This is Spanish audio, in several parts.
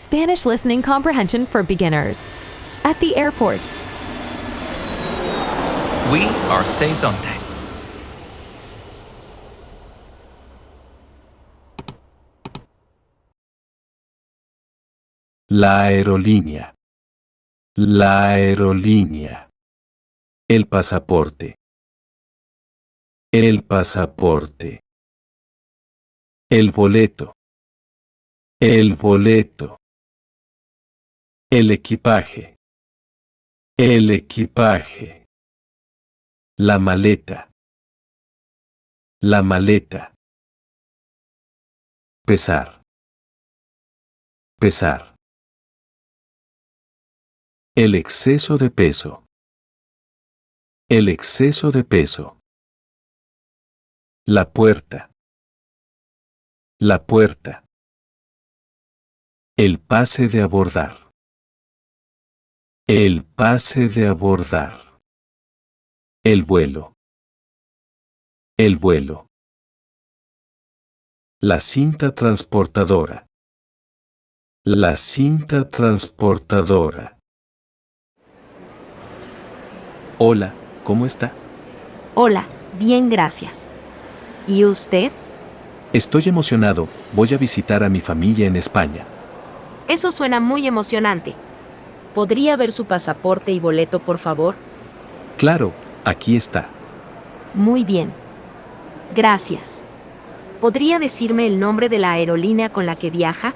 Spanish listening comprehension for beginners. At the airport. We are Seisonte. La aerolínea. La aerolínea. El pasaporte. El pasaporte. El boleto. El boleto. El equipaje. El equipaje. La maleta. La maleta. Pesar. Pesar. El exceso de peso. El exceso de peso. La puerta. La puerta. El pase de abordar. El pase de abordar. El vuelo. El vuelo. La cinta transportadora. La cinta transportadora. Hola, ¿cómo está? Hola, bien, gracias. ¿Y usted? Estoy emocionado, voy a visitar a mi familia en España. Eso suena muy emocionante. ¿Podría ver su pasaporte y boleto, por favor? Claro, aquí está. Muy bien. Gracias. ¿Podría decirme el nombre de la aerolínea con la que viaja?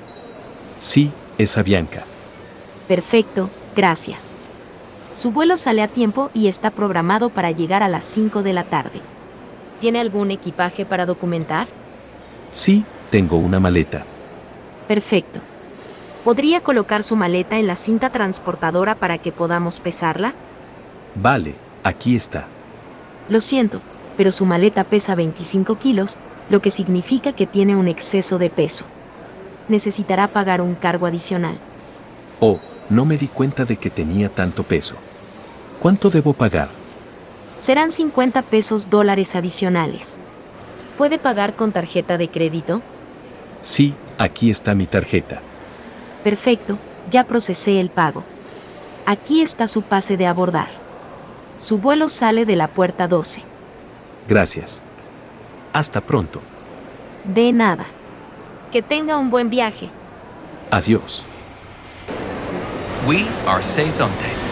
Sí, es Avianca. Perfecto, gracias. Su vuelo sale a tiempo y está programado para llegar a las 5 de la tarde. ¿Tiene algún equipaje para documentar? Sí, tengo una maleta. Perfecto. ¿Podría colocar su maleta en la cinta transportadora para que podamos pesarla? Vale, aquí está. Lo siento, pero su maleta pesa 25 kilos, lo que significa que tiene un exceso de peso. Necesitará pagar un cargo adicional. Oh, no me di cuenta de que tenía tanto peso. ¿Cuánto debo pagar? Serán 50 pesos dólares adicionales. ¿Puede pagar con tarjeta de crédito? Sí, aquí está mi tarjeta. Perfecto, ya procesé el pago. Aquí está su pase de abordar. Su vuelo sale de la puerta 12. Gracias. Hasta pronto. De nada. Que tenga un buen viaje. Adiós. We are Seisonte.